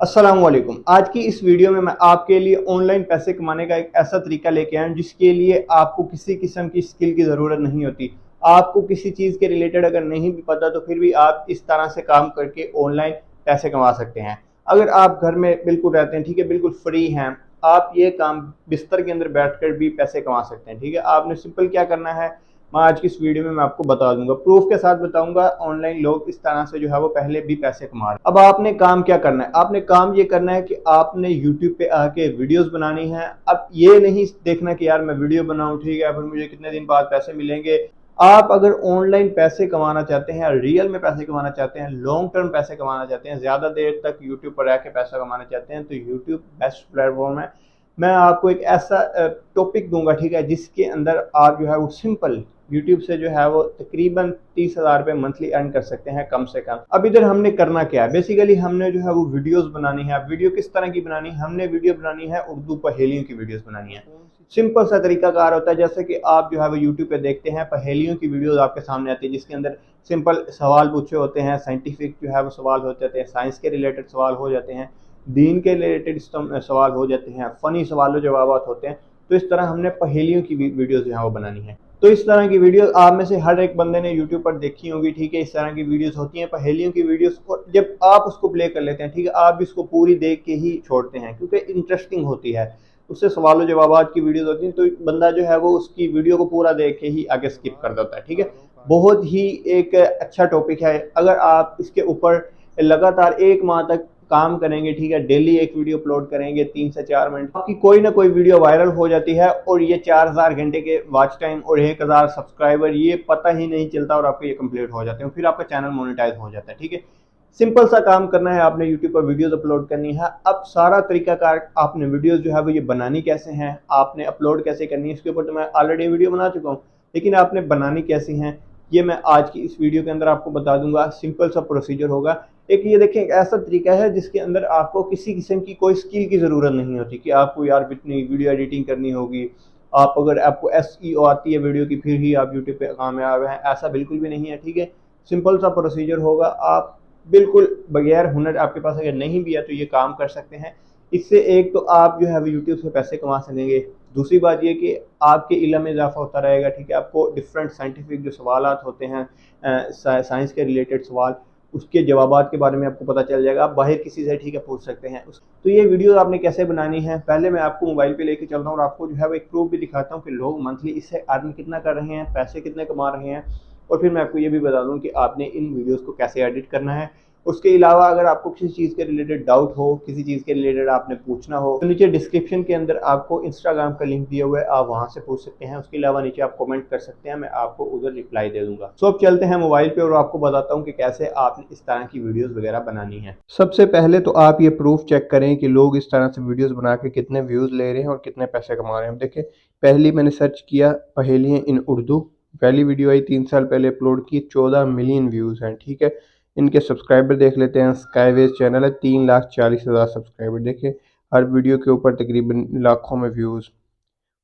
अस्सलाम वालेकुम। आज की इस वीडियो में मैं आपके लिए ऑनलाइन पैसे कमाने का एक ऐसा तरीका लेके आया हूं जिसके लिए आपको किसी किस्म की स्किल की ज़रूरत नहीं होती। आपको किसी चीज़ के रिलेटेड अगर नहीं भी पता तो फिर भी आप इस तरह से काम करके ऑनलाइन पैसे कमा सकते हैं। अगर आप घर में बिल्कुल रहते हैं, ठीक है, बिल्कुल फ्री हैं, आप ये काम बिस्तर के अंदर बैठकर भी पैसे कमा सकते हैं। ठीक है, आपने सिंपल क्या करना है, मैं आज की इस वीडियो में मैं आपको बता दूंगा, प्रूफ के साथ बताऊंगा। ऑनलाइन लोग इस तरह से जो है वो पहले भी पैसे कमा रहे हैं। अब आपने काम क्या करना है, आपने काम ये करना है कि आपने यूट्यूब पे आके वीडियोस बनानी है। अब ये नहीं देखना कि यार मैं वीडियो बनाऊं, ठीक है, फिर मुझे कितने दिन बाद पैसे मिलेंगे। आप अगर ऑनलाइन पैसे कमाना चाहते हैं, रियल में पैसे कमाना चाहते हैं, लॉन्ग टर्म पैसे कमाना चाहते हैं, ज्यादा देर तक यूट्यूब पर रह के पैसा कमाना चाहते हैं, तो यूट्यूब बेस्ट प्लेटफॉर्म है। मैं आपको एक ऐसा टॉपिक दूंगा, ठीक है, जिसके अंदर आप जो है वो सिंपल यूट्यूब से जो है वो तकरीबन 30,000 रुपये मंथली अर्न कर सकते हैं कम से कम। अब इधर हमने करना क्या है, बेसिकली हमने जो है वो वीडियोस बनानी है। अब वीडियो किस तरह की बनानी है, हमने वीडियो बनानी है उर्दू पहेलियों की वीडियोस बनानी है। सिंपल सा तरीकाकार होता है, जैसे कि आप जो है वो यूट्यूब पे देखते हैं पहेलियों की वीडियोस आपके सामने आती है, जिसके अंदर सिंपल सवाल पूछे होते हैं, साइंटिफिक जो है वो सवाल होते हैं, साइंस के रिलेटेड सवाल हो जाते हैं, दीन के रिलेटेड सवाल हो जाते हैं, फनी सवाल जवाब होते हैं। तो इस तरह हमने पहेलियों की वीडियोस जो है वो बनानी है। तो इस तरह की वीडियो आप में से हर एक बंदे ने यूट्यूब पर देखी होगी, ठीक है। इस तरह की वीडियोस होती हैं पहेलियों की वीडियोस, और जब आप उसको प्ले कर लेते हैं, ठीक है, आप इसको पूरी देख के ही छोड़ते हैं क्योंकि इंटरेस्टिंग होती है। उससे सवालों जवाब की वीडियोस होती हैं, तो बंदा जो है वो उसकी वीडियो को पूरा देख के ही आगे स्किप कर देता है। ठीक है, बहुत ही एक अच्छा टॉपिक है। अगर आप इसके ऊपर लगातार 1 माह तक काम करेंगे, ठीक है, डेली एक वीडियो अपलोड करेंगे 3 से 4 मिनट, आपकी कोई ना कोई वीडियो वायरल हो जाती है और ये 4,000 घंटे के वॉच टाइम और 1,000 सब्सक्राइबर, ये पता ही नहीं चलता और आपके ये कंप्लीट हो जाते हैं, फिर आपका चैनल मोनेटाइज हो जाता है। ठीक है, सिंपल सा काम करना है, आपने यूट्यूब पर वीडियोस अपलोड करनी है। अब सारा तरीकाकार, आपने वीडियोस जो है वो ये बनानी कैसे हैं, आपने अपलोड कैसे करनी है, इसके ऊपर तो मैं ऑलरेडी वीडियो बना चुका हूँ, लेकिन आपने बनानी कैसी हैं ये मैं आज की इस वीडियो के अंदर आपको बता दूंगा। सिंपल सा प्रोसीजर होगा। एक ये देखें, एक ऐसा तरीका है जिसके अंदर आपको किसी किस्म की कोई स्किल की ज़रूरत नहीं होती कि आपको यार इतनी वीडियो एडिटिंग करनी होगी। आप अगर आपको SEO आती है वीडियो की फिर ही आप यूट्यूब पे कामयाब हैं, ऐसा बिल्कुल भी नहीं है। ठीक है, सिंपल सा प्रोसीजर होगा। आप बिल्कुल बगैर हुनर, आपके पास अगर नहीं भी है तो ये काम कर सकते हैं। इससे एक तो आप जो है यूट्यूब से पैसे कमा सकेंगे, दूसरी बात ये कि आपके इल्म में इजाफा होता रहेगा। ठीक है, आपको डिफरेंट साइंटिफिक जो सवालात होते हैं, साइंस के रिलेटेड सवाल, उसके जवाबात के बारे में आपको पता चल जाएगा। आप बाहर किसी से, ठीक है, पूछ सकते हैं। तो ये वीडियो आपने कैसे बनानी है, पहले मैं आपको मोबाइल पे लेके चलता हूँ और आपको जो है वो एक प्रूफ भी दिखाता हूँ कि लोग मंथली इससे अर्न कितना कर रहे हैं, पैसे कितने कमा रहे हैं, और फिर मैं आपको ये भी बता दूँ कि आपने इन वीडियोज़ को कैसे एडिट करना है। उसके अलावा अगर आपको किसी चीज़ के रिलेटेड डाउट हो, किसी चीज़ के रिलेटेड आपने पूछना हो, तो नीचे डिस्क्रिप्शन के अंदर आपको इंस्टाग्राम का लिंक दिया हुआ है, आप वहां से पूछ सकते हैं। उसके अलावा नीचे आप कमेंट कर सकते हैं, मैं आपको उधर रिप्लाई दे दूंगा। सो अब चलते हैं मोबाइल पे और आपको बताता हूँ कि कैसे आपने इस तरह की वीडियोस वगैरह बनानी है। सबसे पहले तो आप ये प्रूफ चेक करें कि लोग इस तरह से वीडियोस बना के कितने व्यूज़ ले रहे हैं और कितने पैसे कमा रहे हैं। देखिए, पहली मैंने सर्च किया पहेलियाँ इन उर्दू, पहली वीडियो आई 3 साल पहले अपलोड की, 14 मिलियन व्यूज़ हैं। ठीक है, इनके सब्सक्राइबर देख लेते हैं। स्काईवेज चैनल है, 3,40,000 सब्सक्राइबर। देखिए, हर वीडियो के ऊपर तकरीबन लाखों में व्यूज़।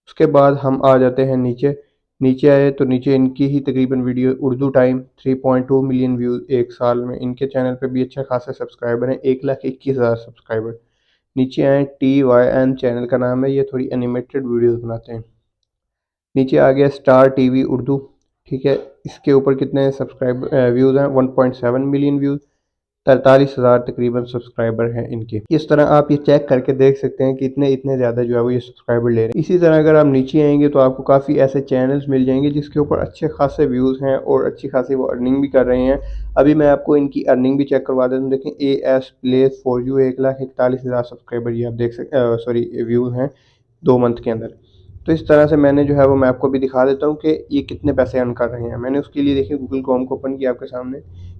उसके बाद हम आ जाते हैं नीचे। नीचे आए तो नीचे इनकी ही तकरीबन video Urdu time, 3.2 million views एक साल में। इनके चैनल पे भी अच्छा खासा सब्सक्राइबर हैं, 1,21,000 सब्सक्राइबर। नीचे आए, TYN चैनल का नाम है, ये थोड़ी एनिमेटेड वीडियोस बनाते हैं। नीचे आ गया स्टार टीवी उर्दू, ठीक है, इसके ऊपर कितने सब्सक्राइबर व्यूज़ हैं, 1.7 मिलियन व्यूज़, 43,000 तकरीबन सब्सक्राइबर हैं इनके। इस तरह आप ये चेक करके देख सकते हैं कि इतने इतने ज़्यादा जो है वो ये सब्सक्राइबर ले रहे हैं। इसी तरह अगर आप नीचे आएंगे तो आपको काफ़ी ऐसे चैनल्स मिल जाएंगे जिसके ऊपर अच्छे खासे व्यूज़ हैं और अच्छी खासी वो अर्निंग भी कर रहे हैं। अभी मैं आपको इनकी अर्निंग भी चेक करवा देता हूँ। देखें, AS place for you, 1,41,000 subscriber ये आप देख सकते, सॉरी, व्यूज़ हैं 2 मंथ के अंदर। तो इस तरह से मैंने जो है वो मैं आपको भी दिखा देता हूँ कि ये कितने पैसे अर्न कर रहे हैं। मैंने उसके लिए देखिए गूगल क्रोम को ओपन किया आपके सामने।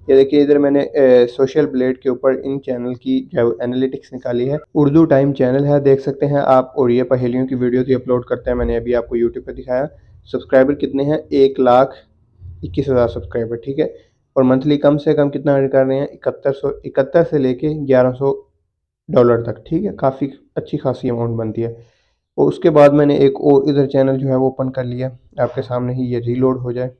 ये देखिए, इधर मैंने सोशल ब्लेड के ऊपर इन चैनल की जो एनालिटिक्स निकाली है। उर्दू टाइम चैनल है, देख सकते हैं आप, और ये पहेलियों की वीडियो भी अपलोड करते हैं। मैंने अभी आपको यूट्यूब पर दिखाया। सब्सक्राइबर कितने हैं, 1,21,000 सब्सक्राइबर। ठीक है, और मंथली कम से कम कितना अर्न कर रहे हैं, 71 से लेके $1,100 तक। ठीक है, काफ़ी अच्छी खासी अमाउंट बनती है। और उसके बाद मैंने एक और इधर चैनल जो है वो ओपन कर लिया, आपके सामने ही ये रीलोड हो जाए।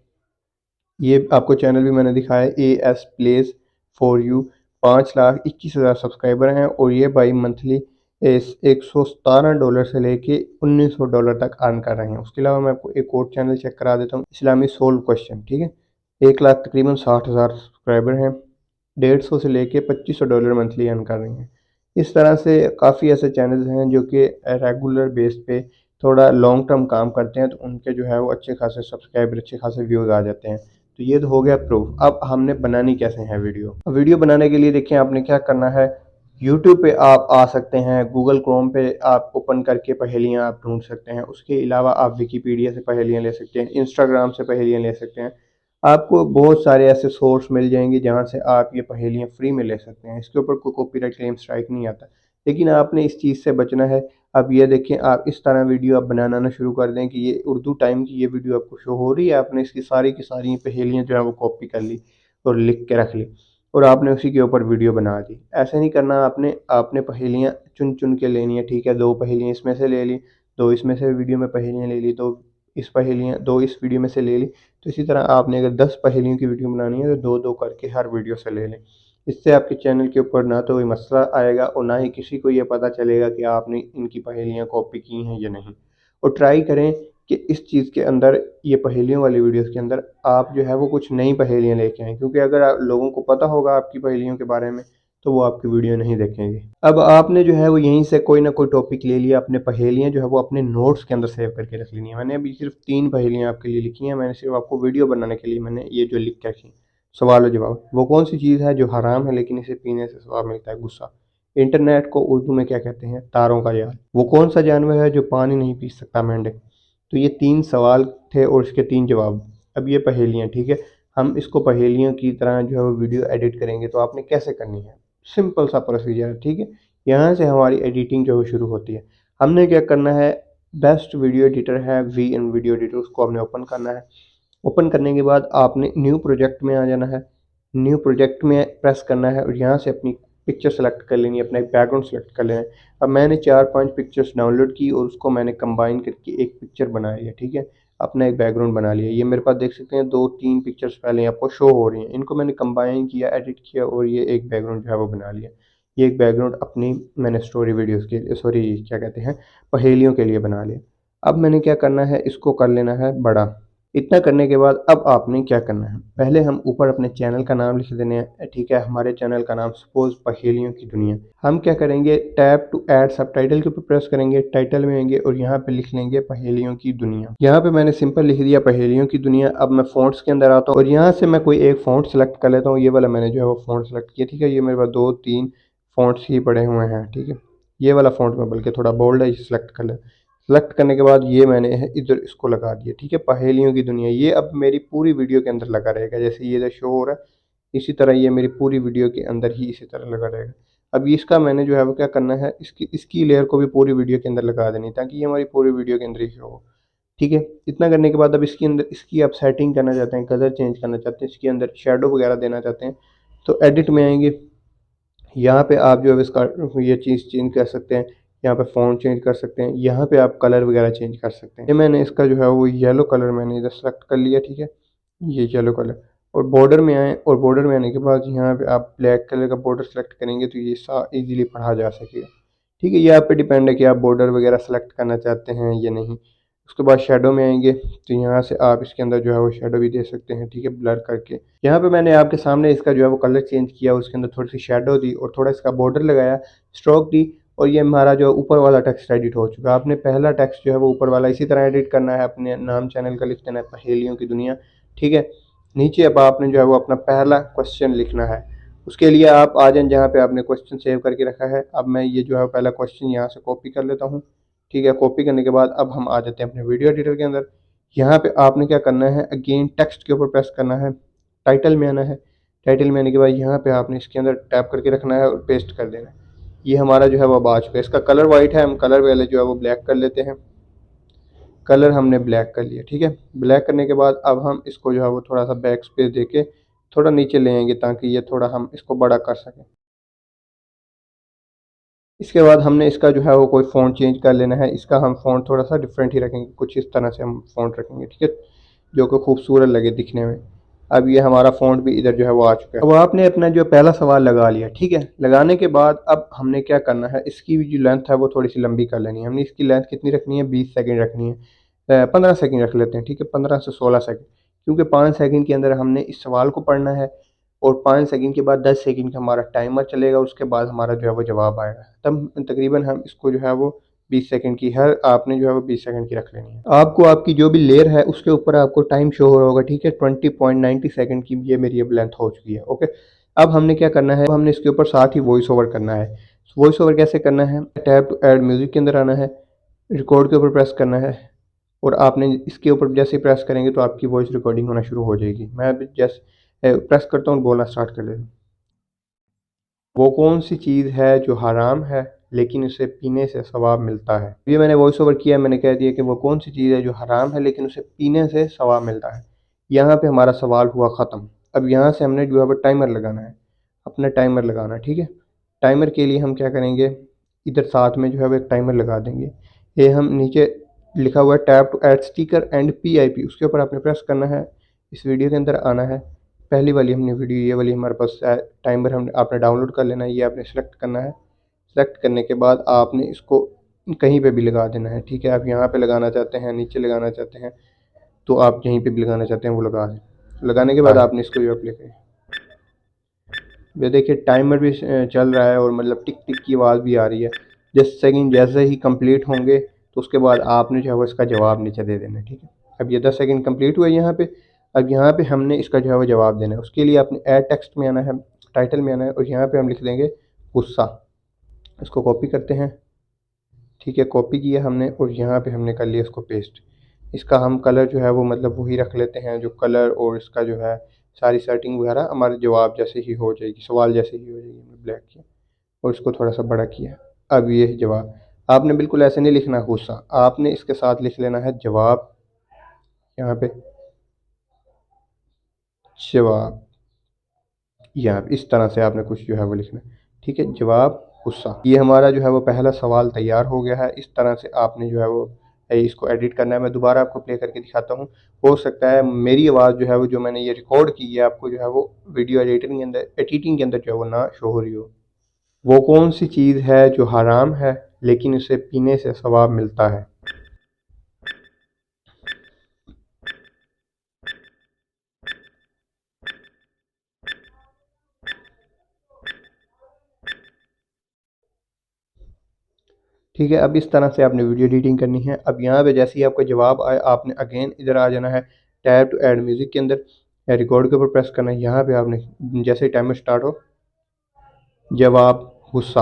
ये आपको चैनल भी मैंने दिखाया, AS place for you, 5,21,000 subscriber हैं और ये भाई मंथली $117 से लेके $1900 तक अर्न कर रहे हैं। उसके अलावा मैं आपको एक और चैनल चेक करा देता हूँ, इस्लामी सोल्व क्वेश्चन, ठीक है। 1 लाख तकरीबन 60,000 सब्सक्राइबर हैं, 150 से लेके $2500 मंथली अर्न कर रहे हैं। इस तरह से काफ़ी ऐसे चैनल्स हैं जो कि रेगुलर बेस पे थोड़ा लॉन्ग टर्म काम करते हैं, तो उनके जो है वो अच्छे खासे सब्सक्राइबर, अच्छे खासे व्यूज़ आ जाते हैं। तो ये तो हो गया प्रूफ। अब हमने बनानी कैसे है वीडियो। वीडियो बनाने के लिए देखिए आपने क्या करना है, यूट्यूब पे आप आ सकते हैं, गूगल क्रोम पे आप ओपन करके पहेलियाँ आप ढूंढ सकते हैं। उसके अलावा आप विकीपीडिया से पहेलियाँ ले सकते हैं, इंस्टाग्राम से पहेलियाँ ले सकते हैं। आपको बहुत सारे ऐसे सोर्स मिल जाएंगे जहाँ से आप ये पहेलियाँ फ्री में ले सकते हैं। इसके ऊपर कोई कॉपीराइट क्लेम स्ट्राइक नहीं आता, लेकिन आपने इस चीज़ से बचना है। अब ये देखें, आप इस तरह वीडियो आप बनाना ना शुरू कर दें कि ये उर्दू टाइम की ये वीडियो आपको शो हो रही है, आपने इसकी सारी की सारी पहेलियाँ जो है वो कॉपी कर ली और लिख के रख ली और आपने उसी के ऊपर वीडियो बना दी। ऐसे नहीं करना, आपने आपने पहेलियाँ चुन चुन के लेनी है, ठीक है। 2 पहेलियाँ इसमें से ले ली, 2 इसमें से वीडियो में पहेलियाँ ले ली, 2 इस वीडियो में से ले ली। तो इसी तरह आपने अगर 10 पहेलियों की वीडियो बनानी है तो 2-2 करके हर वीडियो से ले लें। इससे आपके चैनल के ऊपर ना तो कोई मसला आएगा और ना ही किसी को ये पता चलेगा कि आपने इनकी पहेलियाँ कॉपी की हैं या नहीं। और ट्राई करें कि इस चीज़ के अंदर, ये पहेलियों वाली वीडियोस के अंदर आप जो है वो कुछ नई पहेलियाँ लेके आएँ, क्योंकि अगर लोगों को पता होगा आपकी पहेलियों के बारे में तो वो आपकी वीडियो नहीं देखेंगे। अब आपने जो है वो यहीं से कोई ना कोई टॉपिक ले लिया, अपने पहेलियाँ जो है वो अपने नोट्स के अंदर सेव करके रख लेनी है। मैंने अभी सिर्फ 3 पहेलियाँ आपके लिए लिखी हैं, मैंने सिर्फ आपको वीडियो बनाने के लिए मैंने ये जो लिख के रखी। सवाल और जवाब, वो कौन सी चीज़ है जो हराम है लेकिन इसे पीने से स्वाद मिलता है? गुस्सा। इंटरनेट को उर्दू में क्या कहते हैं? तारों का जाल। वो कौन सा जानवर है जो पानी नहीं पी सकता? मेंढक। तो ये 3 सवाल थे और इसके 3 जवाब। अब ये पहेलियाँ, ठीक है। हम इसको पहेलियों की तरह जो है वो वीडियो एडिट करेंगे, तो आपने कैसे करनी है? सिंपल सा प्रोसीजर है, ठीक है। यहाँ से हमारी एडिटिंग जो है वो शुरू होती है। हमने क्या करना है, बेस्ट वीडियो एडिटर है वी इन वीडियो एडिटर, उसको हमने ओपन करना है। ओपन करने के बाद आपने न्यू प्रोजेक्ट में आ जाना है। न्यू प्रोजेक्ट में प्रेस करना है और यहाँ से अपनी पिक्चर सेलेक्ट कर लेनी है, अपना एक बैकग्राउंड सेलेक्ट कर लेना है। अब मैंने 4-5 पिक्चर्स डाउनलोड की और उसको मैंने कंबाइन करके एक पिक्चर बना लिया, ठीक है। अपना एक बैकग्राउंड बना लिया। ये मेरे पास देख सकते हैं 2-3 पिक्चर्स पहले आपको शो हो रही हैं, इनको मैंने कंबाइन किया, एडिट किया और ये एक बैकग्राउंड जो है वो बना लिया। ये एक बैकग्राउंड अपनी मैंने स्टोरी वीडियोज़ के लिए, सॉरी क्या कहते हैं, पहेलियों के लिए बना लिया। अब मैंने क्या करना है, इसको कर लेना है बड़ा। इतना करने के बाद अब आपने क्या करना है, पहले हम ऊपर अपने चैनल का नाम लिख देने हैं, ठीक है। हमारे चैनल का नाम सपोज पहेलियों की दुनिया। हम क्या करेंगे, टैप टू ऐड सबटाइटल के ऊपर प्रेस करेंगे, टाइटल में आएंगे और यहाँ पे लिख लेंगे पहेलियों की दुनिया। यहाँ पे मैंने सिंपल लिख दिया पहेलियों की दुनिया। अब मैं फ़ॉन्ट्स के अंदर आता हूँ और यहाँ से मैं कोई एक फ़ॉन्ट सेलेक्ट कर लेता हूँ। ये वाला मैंने जो है वो फ़ॉन्ट सेलेक्ट किया, ठीक है। ये मेरे पास 2-3 फ़ॉन्ट्स ही पड़े हुए हैं, ठीक है। ये वाला फ़ॉन्ट में बल्कि थोड़ा बोल्ड है, ये सेलेक्ट कर लें। सेलेक्ट करने के बाद ये मैंने इधर इसको लगा दिया, ठीक है। पहेलियों की दुनिया, ये अब मेरी पूरी वीडियो के अंदर लगा रहेगा। जैसे ये इधर शो हो रहा है, इसी तरह ये मेरी पूरी वीडियो के अंदर ही इसी तरह लगा रहेगा। अब इसका मैंने जो है वो क्या करना है, इसकी लेयर को भी पूरी वीडियो के अंदर लगा देनी, ताकि ये हमारी पूरी वीडियो के अंदर ही शो हो, ठीक है। इतना करने के बाद अब इसके अंदर इसकी आप सेटिंग करना चाहते हैं, कलर चेंज करना चाहते हैं, इसके अंदर शेडो वगैरह देना चाहते हैं, तो एडिट में आएंगे। यहाँ पे आप जो है इसका ये चीज़ चेंज कर सकते हैं, यहाँ पे फ़ॉन्ट चेंज कर सकते हैं, यहाँ पे आप कलर वगैरह चेंज कर सकते हैं। ये मैंने इसका जो है वो येलो कलर मैंने इधर सेलेक्ट कर लिया, ठीक है। ये येलो कलर, और बॉर्डर में आए और बॉर्डर में आने के बाद यहाँ पे आप ब्लैक कलर का बॉर्डर सेलेक्ट करेंगे तो ये इजीली पढ़ा जा सकेगा, ठीक है। ये आप पे डिपेंड है कि आप बॉर्डर वगैरह सेलेक्ट करना चाहते हैं या नहीं। उसके बाद शेडो में आएंगे तो यहाँ से आप इसके अंदर जो है वो शेडो भी दे सकते हैं, ठीक है, ब्लर करके। यहाँ पे मैंने आपके सामने इसका जो है वो कलर चेंज किया, उसके अंदर थोड़ी सी शेडो दी और थोड़ा इसका बॉर्डर लगाया, स्ट्रोक दी, और ये हमारा जो ऊपर वाला टेक्स्ट एडिट हो चुका है। आपने पहला टेक्स्ट जो है वो ऊपर वाला इसी तरह एडिट करना है, अपने नाम चैनल का लिख देना है पहेलियों की दुनिया, ठीक है। नीचे अब आपने जो है वो अपना पहला क्वेश्चन लिखना है। उसके लिए आप आ जाएं जहाँ पे आपने क्वेश्चन सेव करके रखा है। अब मैं ये जो है पहला क्वेश्चन यहाँ से कॉपी कर लेता हूँ, ठीक है। कॉपी करने के बाद अब हम आ जाते हैं अपने वीडियो एडिटर के अंदर। यहाँ पे आपने क्या करना है, अगेन टेक्स्ट के ऊपर प्रेस करना है, टाइटल में आना है। टाइटल में आने के बाद यहाँ पे आपने इसके अंदर टैप करके रखना है और पेस्ट कर देना है। ये हमारा जो है वो अब आ चुका है। इसका कलर वाइट है, हम कलर पहले जो है वो ब्लैक कर लेते हैं। कलर हमने ब्लैक कर लिया, ठीक है। ब्लैक करने के बाद अब हम इसको जो है वो थोड़ा सा बैक स्पेस देके थोड़ा नीचे ले आएंगे, ताकि ये थोड़ा हम इसको बड़ा कर सकें। इसके बाद हमने इसका जो है वो कोई फ़ॉन्ट चेंज कर लेना है। इसका हम फ़ॉन्ट थोड़ा सा डिफरेंट ही रखेंगे, कुछ इस तरह से हम फ़ॉन्ट रखेंगे, ठीक है, जो कि खूबसूरत लगे दिखने में। अब ये हमारा फ़ॉन्ट भी इधर जो है वो आ चुका है। अब आपने अपना जो पहला सवाल लगा लिया, ठीक है। लगाने के बाद अब हमने क्या करना है, इसकी जो लेंथ है वो थोड़ी सी लंबी कर लेनी है। हमने इसकी लेंथ कितनी रखनी है, 20 सेकंड रखनी है। 15 सेकंड रख लेते हैं, ठीक है, 15 से 16 सेकंड, क्योंकि 5 सेकंड के अंदर हमने इस सवाल को पढ़ना है और 5 सेकंड के बाद 10 सेकंड का हमारा टाइमर चलेगा, उसके बाद हमारा जो है वो जवाब आएगा। तब तकरीबन हम इसको जो है वो 20 सेकंड की, हर आपने जो है वो 20 सेकंड की रख लेनी है। आपको आपकी जो भी लेयर है उसके ऊपर आपको टाइम शो हो रहा होगा, ठीक है। 20.90 सेकंड की ये मेरी अब लेंथ हो चुकी है, ओके। अब हमने क्या करना है, हमने इसके ऊपर साथ ही वॉइस ओवर करना है। वॉइस ओवर कैसे करना है, टैब टू ऐड म्यूजिक के अंदर आना है, रिकॉर्ड के ऊपर प्रेस करना है और आपने इसके ऊपर जैसे ही प्रेस करेंगे तो आपकी वॉइस रिकॉर्डिंग होना शुरू हो जाएगी। मैं अभी जैसे प्रेस करता हूँ, बोलना स्टार्ट कर देता हूँ। वो कौन सी चीज़ है जो हराम है लेकिन उसे पीने से सवाब मिलता है। ये मैंने वॉइस ओवर किया, मैंने कह दिया कि वो कौन सी चीज़ है जो हराम है लेकिन उसे पीने से सवाब मिलता है। यहाँ पे हमारा सवाल हुआ ख़त्म। अब यहाँ से हमने जो है वो टाइमर लगाना है, अपना टाइमर लगाना है, ठीक है। टाइमर के लिए हम क्या करेंगे, इधर साथ में जो है वो एक टाइमर लगा देंगे। ये हम नीचे लिखा हुआ है tap to add sticker and PIP, उसके ऊपर आपने प्रेस करना है। इस वीडियो के अंदर आना है, पहली वाली हमने वीडियो ये वाली हमारे पास टाइमर हम आपने डाउनलोड कर लेना है, ये आपने सेलेक्ट करना है। सेलेक्ट करने के बाद आपने इसको कहीं पे भी लगा देना है, ठीक है। आप यहाँ पे लगाना चाहते हैं, नीचे लगाना चाहते हैं, तो आप यहीं पे भी लगाना चाहते हैं वो लगा दें। लगाने के बाद आपने इसको जो अप्लाई करें, ये देखिए टाइमर भी चल रहा है और मतलब टिक टिक की आवाज़ भी आ रही है। 10 सेकंड जैसे ही कंप्लीट होंगे तो उसके बाद आपने जो है वो इसका जवाब नीचे दे देना है, ठीक है। अब ये 10 सेकंड कंप्लीट हुए यहाँ पे। अब यहाँ पे हमने इसका जो है वो जवाब देना है। उसके लिए आपने ऐड टेक्स्ट में आना है, टाइटल में आना है और यहाँ पे हम लिख देंगे गुस्सा। इसको कॉपी करते हैं, ठीक है, कॉपी किया हमने और यहाँ पे हमने कर लिया इसको पेस्ट। इसका हम कलर जो है वो मतलब वही रख लेते हैं जो कलर और इसका जो है सारी सेटिंग वगैरह हमारे जवाब जैसे ही हो जाएगी, सवाल जैसे ही हो जाएगी। हमने ब्लैक किया और इसको थोड़ा सा बड़ा किया। अब ये जवाब आपने बिल्कुल ऐसे नहीं लिखना गुस्सा, आपने इसके साथ लिख लेना है जवाब। यहाँ पे जवाब, यहाँ पे इस तरह से आपने कुछ जो है वो लिखना है, ठीक है, जवाब गुस्सा। ये हमारा जो है वो पहला सवाल तैयार हो गया है। इस तरह से आपने जो है वो इसको एडिट करना है। मैं दोबारा आपको प्ले करके दिखाता हूँ। हो सकता है मेरी आवाज़ जो है वो जो मैंने ये रिकॉर्ड की है आपको जो है वो वीडियो एडिटिंग के अंदर जो है वो ना शो हो रही हो। वो कौन सी चीज़ है जो हराम है लेकिन उसे पीने से सवाब मिलता है। ठीक है, अब इस तरह से आपने वीडियो एडिटिंग करनी है। अब यहाँ पे जैसे ही आपका जवाब आए आपने अगेन इधर आ जाना है, टैब टू ऐड म्यूज़िक के अंदर रिकॉर्ड के ऊपर प्रेस करना है। यहाँ पे आपने जैसे ही टाइमर स्टार्ट हो, जवाब गुस्सा,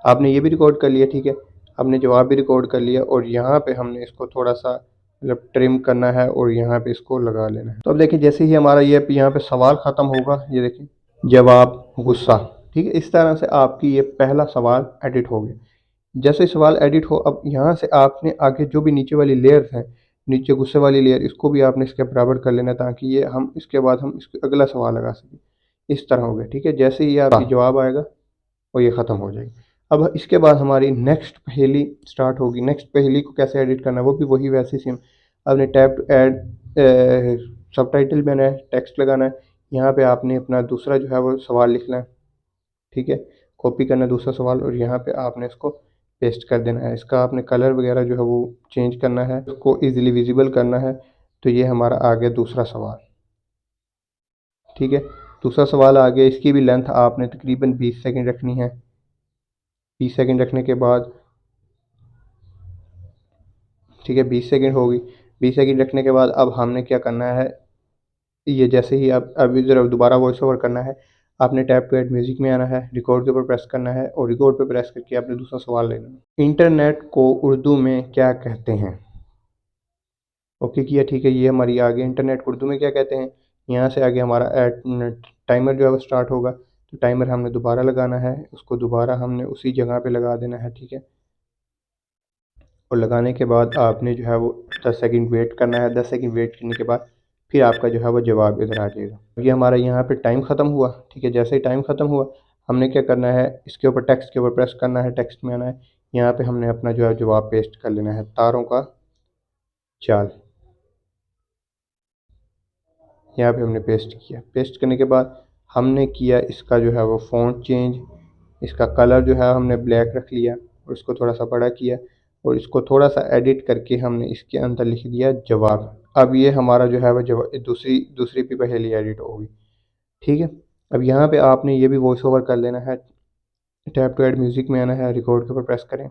आपने ये भी रिकॉर्ड कर लिया, ठीक है। आपने जवाब भी रिकॉर्ड कर लिया और यहाँ पे हमने इसको थोड़ा सा मतलब ट्रिम करना है और यहाँ पे इसको लगा लेना है। तो अब देखिए जैसे ही हमारा ये यहाँ पे सवाल ख़त्म होगा, ये देखिए जवाब गुस्सा, ठीक है। इस तरह से आपकी ये पहला सवाल एडिट हो गया। जैसे सवाल एडिट हो, अब यहाँ से आपने आगे जो भी नीचे वाली लेयर्स हैं, नीचे गुस्से वाली लेयर, इसको भी आपने इसके बराबर कर लेना ताकि ये हम इसके बाद हम इसके अगला सवाल लगा सकें। इस तरह हो गया, ठीक है। जैसे ही आपकी जवाब आएगा और ये ख़त्म हो जाएगी। अब इसके बाद हमारी नेक्स्ट पहेली स्टार्ट होगी। नेक्स्ट पहेली को कैसे एडिट करना है वो भी वही वैसे सेम। आपने टैप टू ऐड सबटाइटल में आना है, टेक्स्ट लगाना है। यहाँ पे आपने अपना दूसरा जो है वो सवाल लिखना है, ठीक है। कॉपी करना है दूसरा सवाल और यहाँ पे आपने इसको पेस्ट कर देना है। इसका आपने कलर वगैरह जो है वो चेंज करना है, उसको इजीली विजिबल करना है। तो ये हमारा आ गया दूसरा सवाल, ठीक है। दूसरा सवाल आ गया, इसकी भी लेंथ आपने तकरीबन 20 सेकंड रखनी है। 20 सेकंड रखने के बाद, ठीक है, 20 सेकंड होगी। 20 सेकंड रखने के बाद अब हमने क्या करना है, ये जैसे ही आप अभी ज़रा दोबारा वॉइस ओवर करना है, आपने टैप टू ऐड म्यूज़िक में आना है, रिकॉर्ड के ऊपर प्रेस करना है और रिकॉर्ड पे प्रेस करके आपने दूसरा सवाल लेना है। इंटरनेट को उर्दू में क्या कहते हैं। ओके किया, ठीक है। ये हमारी आगे इंटरनेट को उर्दू में क्या कहते हैं। यहाँ से आगे हमारा टाइमर जो है वो स्टार्ट होगा। तो टाइमर हमने दोबारा लगाना है, उसको दोबारा हमने उसी जगह पे लगा देना है, ठीक है। और लगाने के बाद आपने जो है वो 10 सेकंड वेट करना है। 10 सेकंड वेट करने के बाद फिर आपका जो है वो जवाब इधर आ जाएगा। ये हमारा यहाँ पे टाइम ख़त्म हुआ, ठीक है। जैसे ही टाइम ख़त्म हुआ हमने क्या करना है, इसके ऊपर टेक्स्ट के ऊपर प्रेस करना है, टेक्स्ट में आना है। यहाँ पे हमने अपना जो है जवाब पेस्ट कर लेना है, तारों का जाल। यहाँ पे हमने पेस्ट किया। पेस्ट करने के बाद हमने किया इसका जो है वो फ़ॉन्ट चेंज, इसका कलर जो है हमने ब्लैक रख लिया और इसको थोड़ा सा बड़ा किया और इसको थोड़ा सा एडिट करके हमने इसके अंदर लिख दिया जवाब। अब ये हमारा जो है वो जवाब दूसरी दूसरी भी पहेली एडिट होगी। ठीक है। अब यहाँ पे आपने ये भी वॉइस ओवर कर लेना है। टैप टू ऐड म्यूज़िक में आना है, रिकॉर्ड के ऊपर प्रेस करें।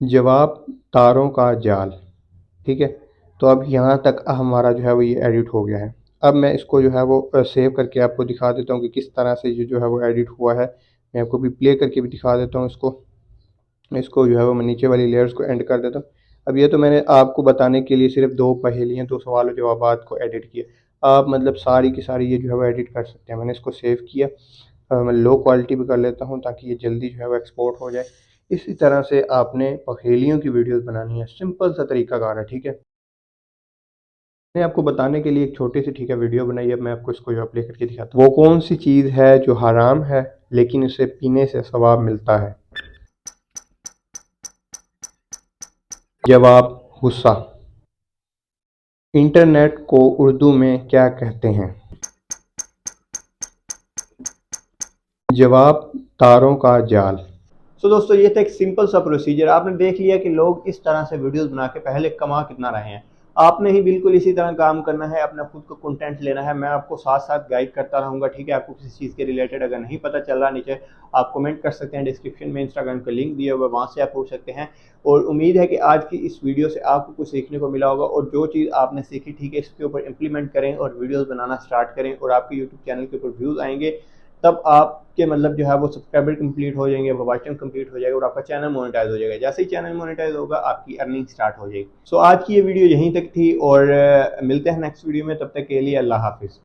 जवाब तारों का जाल। ठीक है। तो अब यहाँ तक हमारा जो है वो ये एडिट हो गया है। अब मैं इसको जो है वो सेव करके आपको दिखा देता हूँ कि किस तरह से ये जो है वो एडिट हुआ है। मैं आपको भी प्ले करके भी दिखा देता हूँ इसको। इसको जो है वो मैं नीचे वाली लेयर्स को एंड कर देता हूँ। अब ये तो मैंने आपको बताने के लिए सिर्फ दो पहेलियाँ, दो सवाल और जवाबात को एडिट किया। आप मतलब सारी की सारी ये जो है वो एडिट कर सकते हैं। मैंने इसको सेव किया। मैं लो क्वालिटी में कर लेता हूँ ताकि ये जल्दी जो है वो एक्सपोर्ट हो जाए। इसी तरह से आपने पहेलियों की वीडियोस बनानी है, सिंपल सा तरीकाकार है। ठीक है। मैंने आपको बताने के लिए एक छोटी सी ठीक है वीडियो बनाई है। मैं आपको इसको जो प्ले करके दिखाता हूँ। वो कौन सी चीज़ है जो हराम है लेकिन उसे पीने से सवाब मिलता है? जवाब गुस्सा। इंटरनेट को उर्दू में क्या कहते हैं? जवाब तारों का जाल। सो दोस्तों, ये था एक सिंपल सा प्रोसीजर। आपने देख लिया कि लोग इस तरह से वीडियोस बना के पहले कमा कितना रहे हैं। आपने ही बिल्कुल इसी तरह काम करना है, अपना खुद को कंटेंट लेना है। मैं आपको साथ साथ गाइड करता रहूँगा। ठीक है। आपको किसी चीज़ के रिलेटेड अगर नहीं पता चल रहा, नीचे आप कमेंट कर सकते हैं। डिस्क्रिप्शन में इंस्टाग्राम का लिंक दिया हुआ है, वहाँ से आप पूछ सकते हैं। और उम्मीद है कि आज की इस वीडियो से आपको कुछ सीखने को मिला होगा, और जो चीज़ आपने सीखी, ठीक है, इसके ऊपर इम्प्लीमेंट करें और वीडियोज़ बनाना स्टार्ट करें, और आपके यूट्यूब चैनल के ऊपर व्यूज़ आएंगे। तब आपके मतलब जो है वो सब्सक्राइबर कंप्लीट हो जाएंगे, वो वॉचिंग कंप्लीट हो जाएगा, और आपका चैनल मोनेटाइज हो जाएगा। जैसे ही चैनल मोनेटाइज होगा, आपकी अर्निंग स्टार्ट हो जाएगी। सो आज की ये वीडियो यहीं तक थी, और मिलते हैं नेक्स्ट वीडियो में। तब तक के लिए अल्लाह हाफिज़।